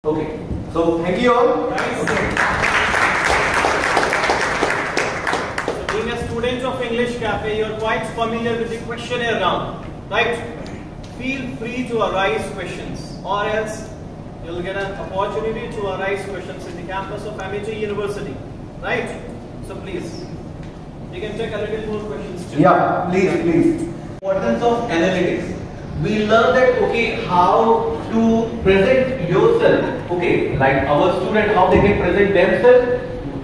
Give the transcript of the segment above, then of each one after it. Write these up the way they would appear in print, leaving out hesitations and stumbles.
Okay, so thank you all. Nice. So being a student of English Cafe, you are quite familiar with the questionnaire round, right? Feel free to arise questions, or else you'll get an opportunity to arise questions in the campus of Amity University, right? So please, you can take a little more questions too. Yeah, please. Importance of analytics. We learn that, okay, how to present yourself, okay, like our student, how they can present themselves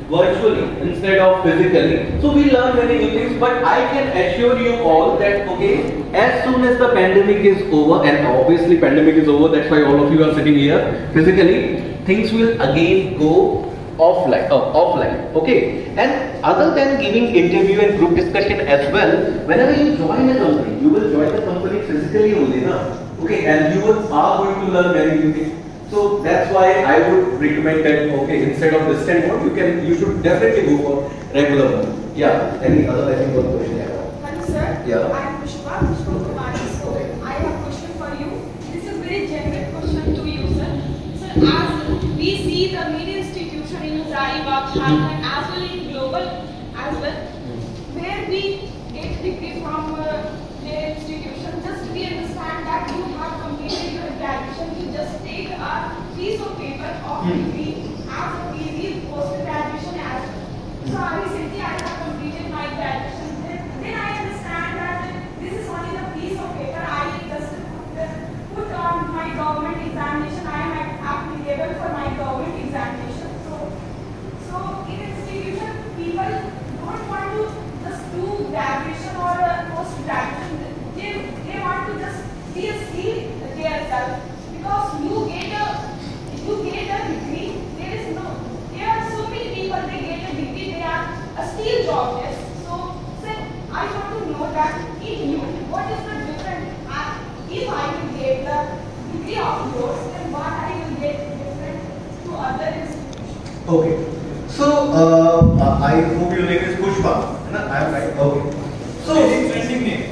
virtually instead of physically. So we learn many new things, but I can assure you all that, okay, as soon as the pandemic is over, and obviously pandemic is over, that's why all of you are sitting here physically, things will again go offline, okay. And other than giving interview and group discussion as well, whenever you join a company, you will join the company physically only, na? Okay, and you are going to learn many new things. So that's why I would recommend that, okay, instead of distant mode, you should definitely go for regular mode. Yeah. Any other question? Hello sir. Yeah. I am Pushpa Kumari. So I have a question for you. This is a very genuine question to you, sir. Sir, as we see the media institution in Hazaribagh Jharkhand as well in global as well, where we get degree from their institution, just we understand that you have completed your graduation, you just take a piece of paper of degree as a PhD post graduation as well. So recently I have completed my graduation. Then I understand that this is only the piece of paper I just put on my government examination. I am applicable for my government examination. So in institution, people don't want to just do graduation or post graduation. They want to just be a skill themselves, because you get a degree. There are so many people, they get a degree, they are a still jobless. So sir, I want to know that in you, what is the difference? If I will get the degree of yours, then what I will get different to other institutions? Okay. So I hope your name is Pushpa. I am right. Okay. So Trending name.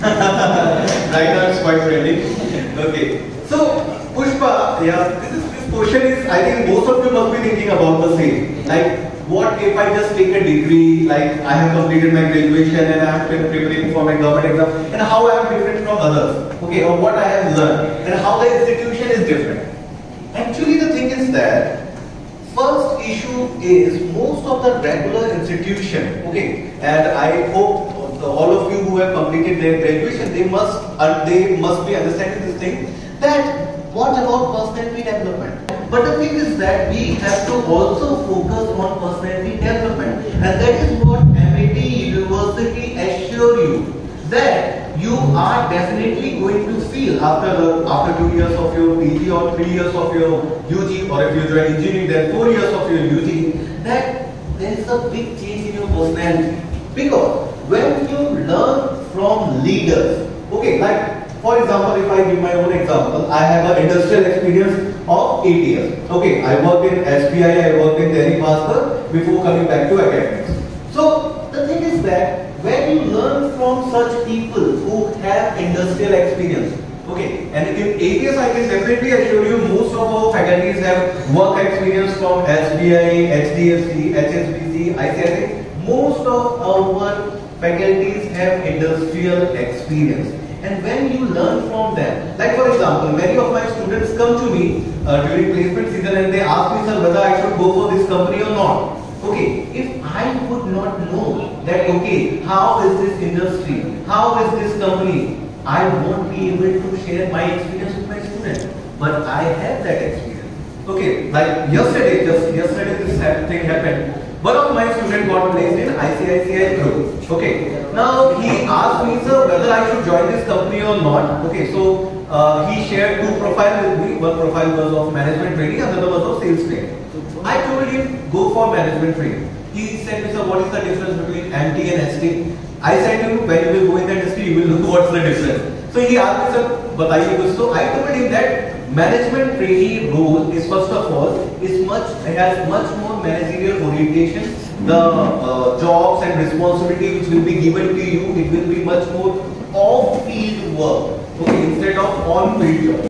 right now it's quite trendy. Okay. So Pushpa, yeah, this question is, I think most of you must be thinking about the same. Like, what if I just take a degree, like I have completed my graduation and I have been preparing for my government exam, and how I am different from others, okay, or what I have learned, and how the institution is different. Actually, the thing is that first issue is most of the regular institution, okay, and I hope all of you who have completed their graduation, they must be understanding this thing, that what about personality development? But the thing is that we have to also focus on personality development, and that is what Amity University assure you, that you are definitely going to feel after 2 years of your PG or 3 years of your UG, or if you join engineering then 4 years of your UG, that there is a big change in your personality. Because when you learn from leaders, okay, like for example, if I give my own example, I have an industrial experience of 8 years. Okay, I worked in SBI, I worked in Delhi Bhaskar before coming back to academics. So the thing is that when you learn from such people who have industrial experience, okay, and in 8 years I can definitely assure you most of our faculties have work experience from SBI, HDFC, HSBC, ICICI. Most of our faculties have industrial experience. And when you learn from them, like for example, many of my students come to me during placement season and they ask me, sir, whether I should go for this company or not. Okay, if I would not know that, okay, how is this industry, how is this company, I won't be able to share my experience with my students. But I have that experience. Okay, like yesterday, just yesterday this thing happened. One of my students got placed in ICICI Group. Okay. Now he asked me, sir, whether I should join this company or not. Okay. So he shared 2 profiles with me. One profile was of management training, another was of sales training. I told him, go for management training. He said, sir, what is the difference between MT and ST? I said to him, when you will go in the industry, you will know what's the difference. So he asked me, sir, bataiye kuch. So I told him that management trainee role is, first of all, has much more managerial orientation. The jobs and responsibility which will be given to you, it will be much more off-field work, okay, instead of on-field job.